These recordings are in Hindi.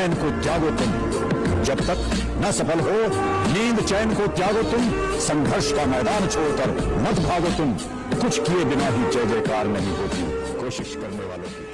चैन को त्यागो तुम, जब तक न सफल हो नींद चैन को त्यागो तुम, संघर्ष का मैदान छोड़कर मत भागो तुम, कुछ किए बिना ही जय जयकार नहीं होती, कोशिश करने वालों की।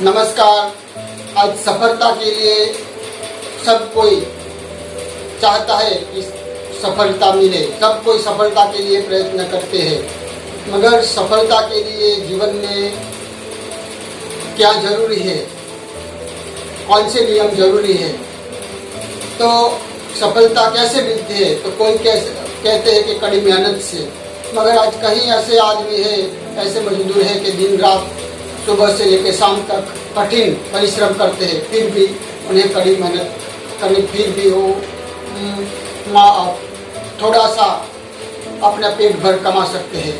नमस्कार। आज सफलता के लिए सब कोई चाहता है कि सफलता मिले, सब कोई सफलता के लिए प्रयत्न करते हैं, मगर सफलता के लिए जीवन में क्या जरूरी है, कौन से नियम जरूरी है, तो सफलता कैसे मिलती है? तो कोई कैसे कहते हैं कि कड़ी मेहनत से, मगर आज कहीं ऐसे आदमी है, ऐसे मजदूर है कि दिन रात सुबह से लेकर शाम तक कठिन परिश्रम करते हैं, फिर भी उन्हें कड़ी मेहनत करनी, फिर भी वो थोड़ा सा अपना पेट भर कमा सकते हैं।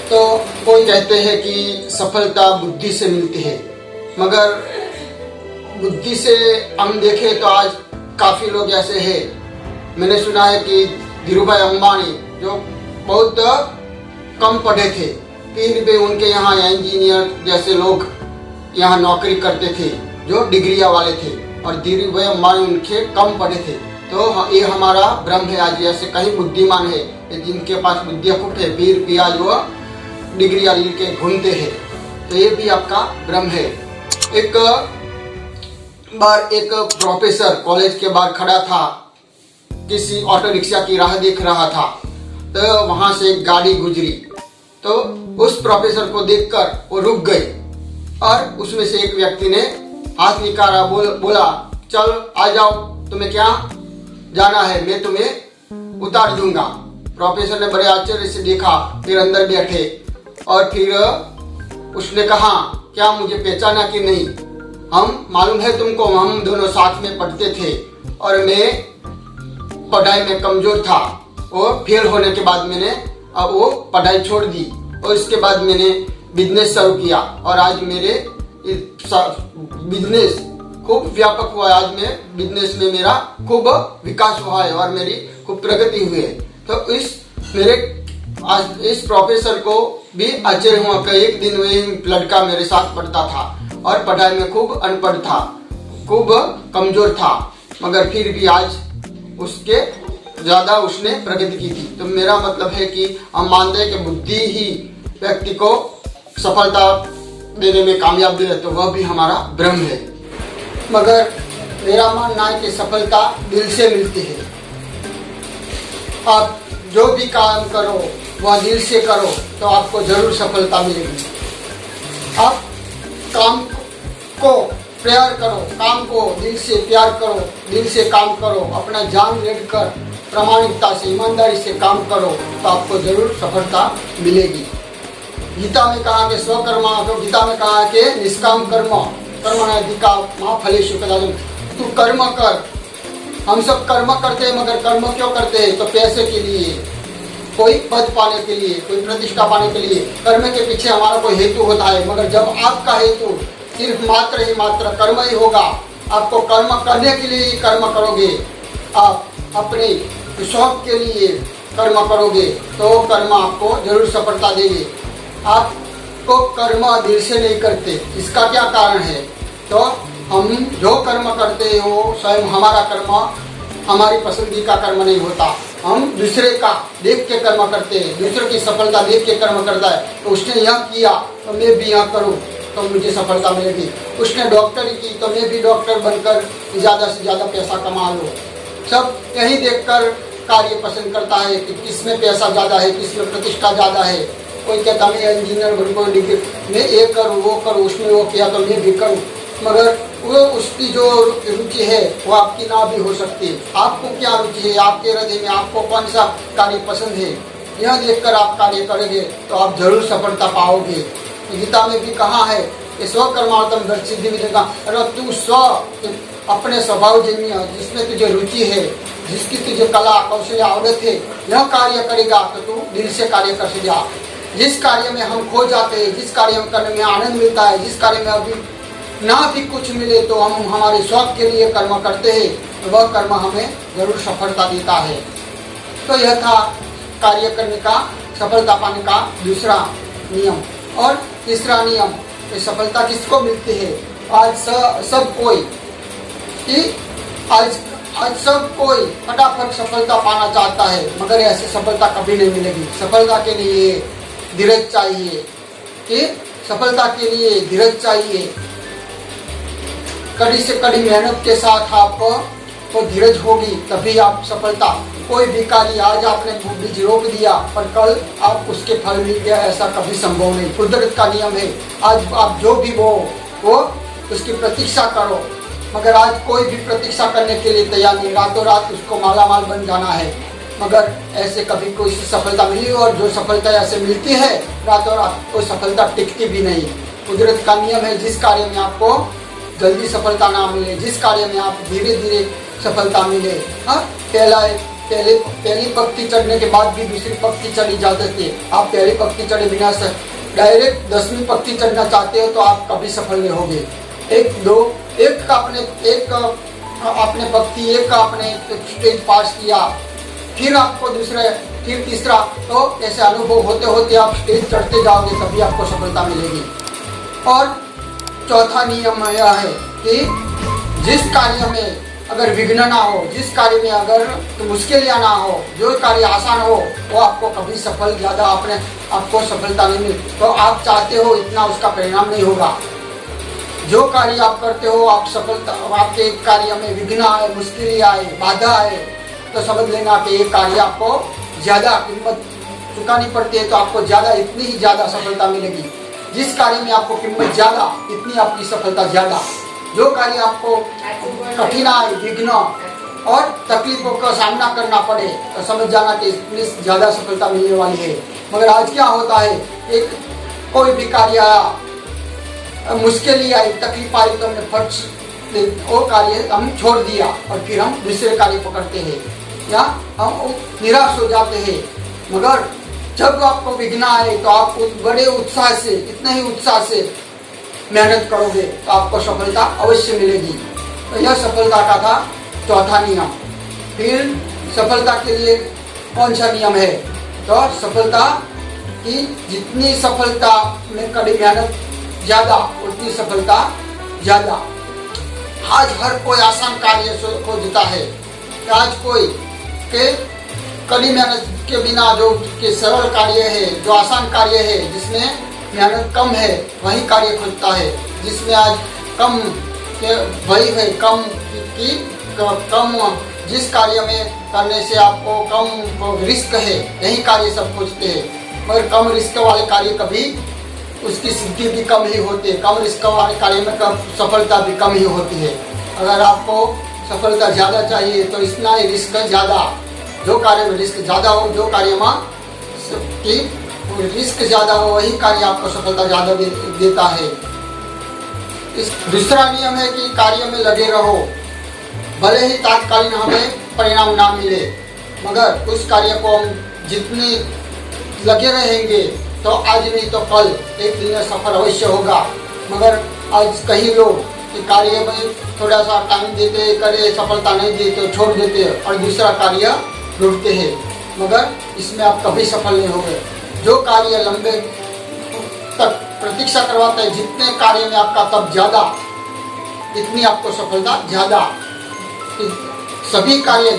तो कोई कहते हैं कि सफलता बुद्धि से मिलती है, मगर बुद्धि से हम देखें तो आज काफ़ी लोग ऐसे हैं। मैंने सुना है कि धीरूभाई अंबानी जो बहुत कम पढ़े थे, फिर भी उनके यहाँ इंजीनियर जैसे लोग यहाँ नौकरी करते थे जो डिग्रियाँ वाले थे, और धीरूभाई अंबानी उनके कम पढ़े थे। तो ये हमारा भ्रम है। आज ऐसे कहीं बुद्धिमान है जिनके पास बुद्धि खूब है, फिर भी आज वो डिग्रियाँ लेके घूमते हैं, तो ये भी आपका भ्रम है। एक बार एक प्रोफेसर कॉलेज के बाहर खड़ा था, किसी ऑटो रिक्शा की राह देख रहा था, तो वहां से एक गाड़ी गुजरी, तो उस प्रोफेसर को देखकर वो रुक गई, और उसमें से एक व्यक्ति ने हाथ निकाला, बोला चल आ जाओ, तुम्हें क्या जाना है, मैं तुम्हें उतार दूंगा। प्रोफेसर ने बड़े आश्चर्य से देखा, फिर अंदर बैठे, और फिर उसने कहा क्या मुझे पहचाना कि नहीं? हम मालूम है तुमको, हम दोनों साथ में पढ़ते थे, और मैं पढ़ाई में कमजोर था, और फेल होने के बाद मैंने अब वो पढ़ाई छोड़ दी, और इसके बाद मैंने बिजनेस शुरू किया, और आज मेरे बिजनेस खूब व्यापक हुआ है। आज मैं बिजनेस में मेरा खूब विकास हुआ है और मेरी खूब प्रगति हुई है। तो इस प्रोफेसर को भी आश्चर्य हुआ कि एक दिन वही लड़का मेरे साथ पढ़ता था और पढ़ाई में खूब अनपढ़ था, खूब कमजोर था, मगर फिर भी आज उसके ज्यादा उसने प्रगति की थी। तो मेरा मतलब है कि हम मानते हैं कि बुद्धि ही व्यक्ति को सफलता देने में कामयाब दे, तो वह भी हमारा भ्रम है। मगर मेरा मानना है कि सफलता दिल से मिलती है। आप जो भी काम करो वह दिल से करो तो आपको जरूर सफलता मिलेगी। आप काम को प्यार करो, काम को दिल से प्यार करो, दिल से काम करो, अपना जान लेकर प्रामाणिकता से ईमानदारी से काम करो तो आपको जरूर सफलता मिलेगी। गीता में कहा कि स्वकर्मा, तो गीता में कहा कि निष्काम कर्म कर्मणाधिकार मां फलेषु कदाचन, तू कर्म कर। हम सब कर्म करते हैं, मगर कर्म क्यों करते हैं? तो पैसे के लिए, कोई पद पाने के लिए, कोई प्रतिष्ठा पाने के लिए। कर्म के पीछे हमारा कोई हेतु होता है, मगर जब आपका हेतु सिर्फ मात्र ही मात्र कर्म ही होगा, आपको कर्म करने के लिए ही कर्म करोगे, आप अपने शौक के लिए कर्म करोगे तो कर्म आपको जरूर सफलता देगी। आपको कर्म दिल से नहीं करते, इसका क्या कारण है? तो हम जो कर्म करते हो स्वयं हमारा कर्म हमारी पसंदी का कर्म नहीं होता। हम दूसरे का देख के कर्म करते हैं, दूसरे की सफलता देख के कर्म करता है। तो उसने यह किया तो मैं भी यह करूं तो मुझे सफलता मिलेगी। उसने डॉक्टरी की तो मैं भी डॉक्टर बनकर ज़्यादा से ज़्यादा पैसा कमा लूँ। सब यही देखकर कार्य पसंद करता है कि किसमें पैसा ज़्यादा है, किसमें प्रतिष्ठा ज़्यादा है। कोई कहता मैं इंजीनियर बनूँ, कोई डिग्री, मैं ये करूँ वो करूँ, उसने वो किया तो मैं भी करूँ, मगर वो उसकी जो रुचि है वो आपकी ना भी हो सकती है। आपको क्या रुचि है, आपके हृदय में आपको कौन सा कार्य पसंद है, यह देखकर आप कार्य करेंगे तो आप जरूर सफलता पाओगे। गीता में भी कहा है कि स्वकर्मार्थम सिद्धि मिलेगा। अगर तू अपने स्वभाव जन्य जिसमें तुझे रुचि है, जिसकी तुझे कला कौशल आवड़त है, यह कार्य करेगा तो तू दिल से कार्य कर सकेगा। जिस कार्य में हम खो जाते हैं, जिस कार्य में करने में आनंद मिलता है, जिस कार्य में अभी ना भी कुछ मिले तो हम हमारे शौक के लिए कर्म करते हैं, तो वह कर्म हमें जरूर सफलता देता है। तो यह था कार्य करने का, सफलता पाने का दूसरा नियम। और तीसरा नियम, ये सफलता किसको मिलती है? आज सब कोई आज सब कोई फटाफट सफलता पाना चाहता है, मगर ऐसी सफलता कभी नहीं मिलेगी। सफलता के लिए धीरज चाहिए, कि सफलता के लिए धीरज चाहिए। कड़ी से कड़ी मेहनत के साथ आपको तो धीरज होगी, तभी आप सफलता। कोई भी कार्य आज आपने बीज रोप दिया पर कल आप उसके फल मिल गया, ऐसा कभी संभव नहीं। कुदरत का नियम है, आज आप जो भी वो उसकी प्रतीक्षा करो, मगर आज कोई भी प्रतीक्षा करने के लिए तैयार नहीं। रातों रात उसको मालामाल बन जाना है, मगर ऐसे कभी कोई सफलता मिली, और जो सफलता ऐसे मिलती है रातों रात, कोई सफलता टिकती भी नहीं। कुदरत का नियम है, जिस कार्य में आपको जल्दी सफलता ना मिले, जिस कार्य में आप धीरे धीरे सफलता मिले। पहली पंक्ति चढ़ने के बाद भी दूसरी पंक्ति चढ़ी जा सकती है। आप पहली पंक्ति चढ़े बिना डायरेक्ट 10वीं पंक्ति चढ़ना चाहते हो तो आप कभी सफल नहीं होगे। एक आपने पंक्ति एक आपने स्टेज पास किया, फिर आपको दूसरा, फिर तीसरा, तो ऐसे अनुभव होते होते आप स्टेज चढ़ते जाओगे, तभी आपको सफलता मिलेगी। और चौथा नियम यह है कि जिस कार्य में अगर विघ्न ना हो, जिस कार्य में अगर मुश्किलियाँ ना हो, जो कार्य आसान हो, वो आपको कभी आपको सफलता नहीं मिली। तो आप चाहते हो इतना, उसका परिणाम नहीं होगा। जो कार्य आप करते हो, आप सफलता, आपके कार्य में विघ्न आए, मुश्किल आए, बाधा आए, तो समझ लेना कि ये कार्य आपको ज्यादा कीमत चुकानी पड़ती है, तो आपको ज्यादा, इतनी ही ज्यादा सफलता मिलेगी। जिस कार्य में आपको कीमत ज्यादा, इतनी आपकी सफलता ज्यादा। जो कार्य आपको कठिनाई, विघ्न और तकलीफों का सामना करना पड़े, तो समझ जाना कि इतनी ज्यादा सफलता मिलने वाली है। मगर आज क्या होता है, एक कोई भी कार्य आया, मुश्किल आई, तकलीफ आई, तो हमने फट वो कार्य हम छोड़ दिया और फिर हम दूसरे कार्य पकड़ते हैं, या हम निराश हो जाते हैं। मगर जब आपको विघ्न आए तो आप बड़े उत्साह से, इतने ही उत्साह से मेहनत करोगे तो आपको सफलता अवश्य मिलेगी। तो यह सफलता का था चौथा नियम। फिर सफलता के लिए कौन सा नियम है? तो सफलता की जितनी सफलता में कड़ी मेहनत ज्यादा, उतनी सफलता ज्यादा। आज हर कोई आसान कार्य खोजता है, आज कोई के कड़ी मेहनत के बिना जो के सरल कार्य है, जो आसान कार्य है, जिसमें मेहनत कम है, वही कार्य खोजता है। जिसमें आज कम वही है, कम जिस कार्य में करने से आपको कम रिस्क है, यही कार्य सब खोजते हैं। मगर कम रिस्क वाले कार्य कभी उसकी सिद्धि भी कम ही होती है, कम रिस्क वाले कार्य में सफलता भी कम ही होती है। अगर आपको सफलता ज़्यादा चाहिए तो इतना ही रिस्क ज़्यादा, जो कार्य में रिस्क ज़्यादा हो, जो कार्य में रिस्क ज़्यादा हो, वही कार्य आपको सफलता ज़्यादा देता है। दूसरा नियम है कि कार्य में लगे रहो, भले ही तात्कालीन हमें परिणाम ना मिले, मगर उस कार्य को हम जितने लगे रहेंगे तो आज नहीं तो कल एक दिन सफल अवश्य होगा। मगर आज कई लोग कार्य में थोड़ा सा टाइम देते, करे, सफलता नहीं देते, छोड़ देते और दूसरा कार्य ढूंढते हैं, मगर इसमें आप कभी सफल नहीं होंगे। जो कार्य लंबे तक प्रतीक्षा करवाता है, जितने कार्य में आपका तब ज्यादा, इतनी आपको सफलता ज्यादा। सभी कार्य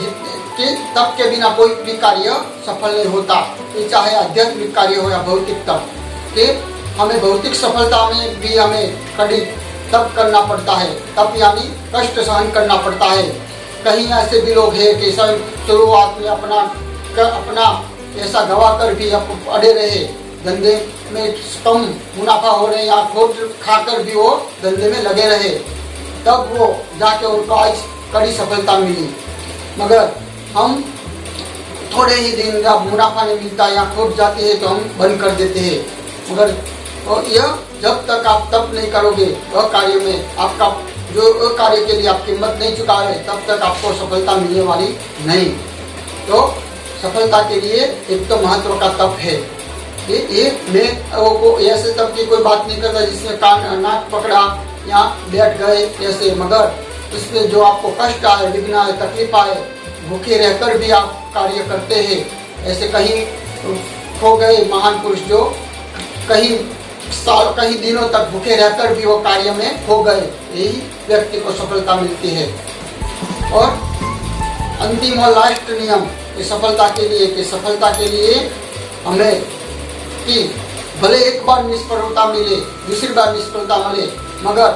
के तप के बिना कोई भी कार्य सफल नहीं होता, ये चाहे आध्यात्मिक कार्य हो या भौतिक तप। कि हमें भौतिक सफलता में भी हमें कड़ी तप करना पड़ता है, तप यानी कष्ट सहन करना पड़ता है। कहीं ऐसे भी लोग हैं कि शुरुआत में अपना ऐसा गवा कर भी अड़े रहे, धंधे में कम मुनाफा हो रहे या खोट खाकर भी वो धंधे में लगे रहे, तब वो जाके उनको आज कड़ी सफलता मिली। मगर हम थोड़े ही दिन जब मुनाफा नहीं मिलता या खोट जाती है तो हम बंद कर देते हैं। मगर तो यह जब तक आप तप नहीं करोगे वह कार्य में आपका जो कार्य के लिए आप कीमत नहीं चुका रहे तब तक आपको सफलता मिलने वाली नहीं। तो सफलता के लिए एक तो महत्व का तप है। ये मैं वो ऐसे तप की कोई बात नहीं करता जिसमें कान नाक पकड़ा या बैठ गए ऐसे, मगर इसमें जो आपको कष्ट आए, विघ्न आए, तकलीफ आए, भूखे रहकर भी आप कार्य करते हैं। ऐसे कहीं खो गए महान पुरुष जो कहीं दिनों तक भूखे रहकर भी वो कार्य में खो गए, यही व्यक्ति को सफलता मिलती है। और अंतिम और लास्ट नियम सफलता के लिए हमें कि भले एक बार निष्फलता मिले, दूसरी बार निष्फलता मिले, मगर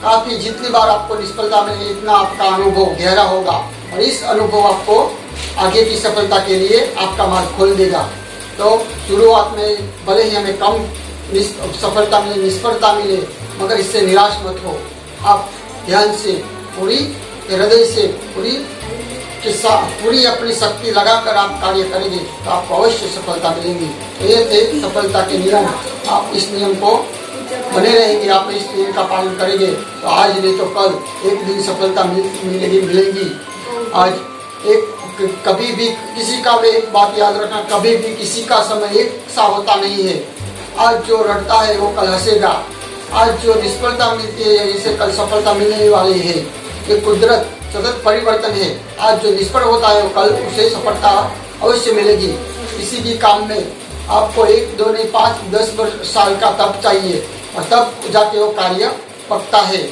काफी जितनी बार आपको निष्फलता मिले इतना आपका अनुभव गहरा होगा और इस अनुभव आपको आगे की सफलता के लिए आपका मार्ग खोल देगा। तो शुरुआत में भले ही हमें कम सफलता मिले, निष्फलता मिले, मगर इससे निराश मत हो। आप ध्यान से पूरी हृदय से पूरी अपनी शक्ति लगाकर आप कार्य करेंगे तो आपको अवश्य सफलता मिलेगी। तो ये थे सफलता के नियम। आप इस नियम को बने रहेंगे, आप इस नियम का पालन करेंगे तो आज नहीं तो कल एक दिन सफलता मिलेगी। आज कभी भी किसी का भी एक बात याद रखना, कभी भी किसी का समय एक सा होता नहीं है। आज जो रटता है वो कल हंसेगा, आज जो निष्फलता मिलती है इसे कल सफलता मिलने वाली है। ये कुदरत सतत परिवर्तन है। आज जो निष्फल होता है वो कल उसे सफलता अवश्य मिलेगी। किसी भी काम में आपको 1, 2 नहीं 5, 10 साल का तप चाहिए और तब जाके वो कार्य पकता है।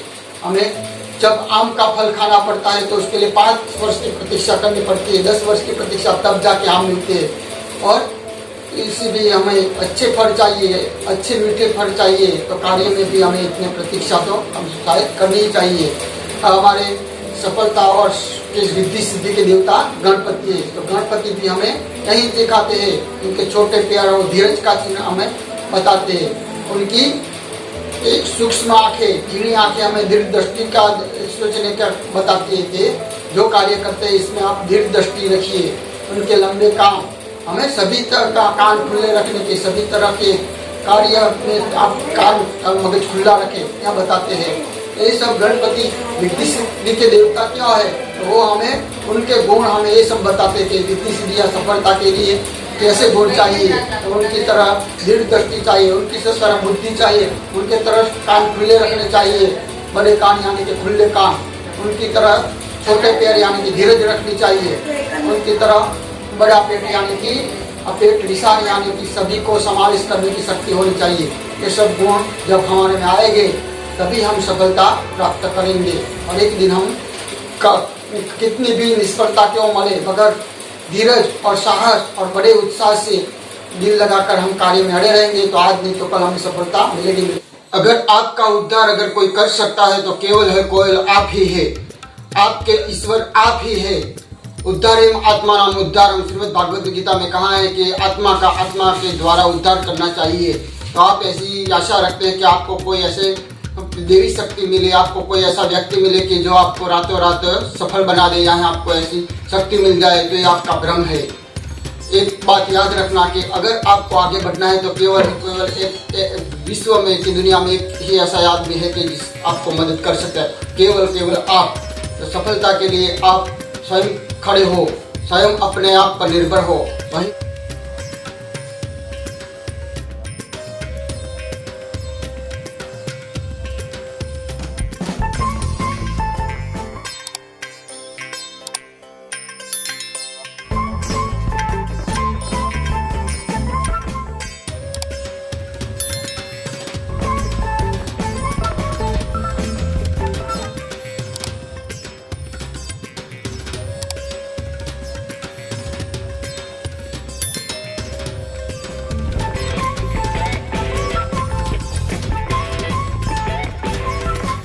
हमें जब आम का फल खाना पड़ता है तो उसके लिए 5 वर्ष की प्रतीक्षा करनी पड़ती है, 10 वर्ष की प्रतीक्षा, तब जाके आम मिलते हैं। और इसीलिए हमें अच्छे फल चाहिए, अच्छे मीठे फल चाहिए, तो कार्य में भी हमें इतने प्रतीक्षा तो हम शायद करनी ही चाहिए। हमारे सफलता और रिद्धि सिद्धि के देवता गणपति है, तो गणपति भी हमें यही दिखाते हैं। उनके छोटे प्यार और धीरज का चिन्ह हमें बताते हैं। उनकी एक सूक्ष्म आंखें, धीमी आंखें हमें दृढ़ दृष्टि का सोचने का बताते थे। जो कार्य करते हैं इसमें आप दृढ़ दृष्टि रखिए। उनके लंबे काम, हमें सभी तरह का कान खुले रखने के, सभी तरह के कार्य में आप कान और मगज खुला रखें, यह बताते हैं। ये सब गणपति रिद्धि सिद्धि के देवता क्या है, तो वो हमें उनके गुण हमें ये सब बताते थे। रिद्धि सिद्धि या सफलता के लिए कैसे गुण चाहिए, तो उनकी तरह दृढ़ दृष्टि चाहिए, उनकी तरह बुद्धि चाहिए, उनके तरह कान खुले रखने चाहिए, बड़े कान यानी कि खुले कान, उनकी तरह छोटे पैर यानी कि धीरज रखनी चाहिए, उनकी तरह बड़ा पेट यानी कि पेट विशाल यानी कि सभी को समावेश करने की शक्ति होनी चाहिए। ये सब गुण जब हमारे में आएंगे तभी हम सफलता प्राप्त करेंगे। और एक दिन हम कितनी भी निष्फलता क्यों मिले, मगर धीरज और साहस और बड़े उत्साह से दिल लगाकर हम कार्य में अड़े रहेंगे तो आज नहीं तो कल हमें सफलता मिलेगी। अगर आपका उद्धार अगर कोई कर सकता है तो केवल है कोयल आप ही है, आपके ईश्वर आप ही है। उद्धारेम आत्मा नाम उद्धारम, श्रीमद् भागवत गीता में कहा है कि आत्मा का आत्मा के द्वारा उद्धार करना चाहिए। तो आप ऐसी आशा रखते हैं कि आपको कोई ऐसे देवी शक्ति मिले, आपको कोई ऐसा व्यक्ति मिले कि जो आपको रातों रात सफल बना दे, या आपको ऐसी शक्ति मिल जाए, तो ये आपका भ्रम है। एक बात याद रखना कि अगर आपको आगे बढ़ना है तो केवल एक विश्व में की दुनिया में एक ही ऐसा आदमी है कि जिस आपको मदद कर सकता है, केवल आप। तो सफलता के लिए आप स्वयं खड़े हो, स्वयं अपने आप पर निर्भर हो, वही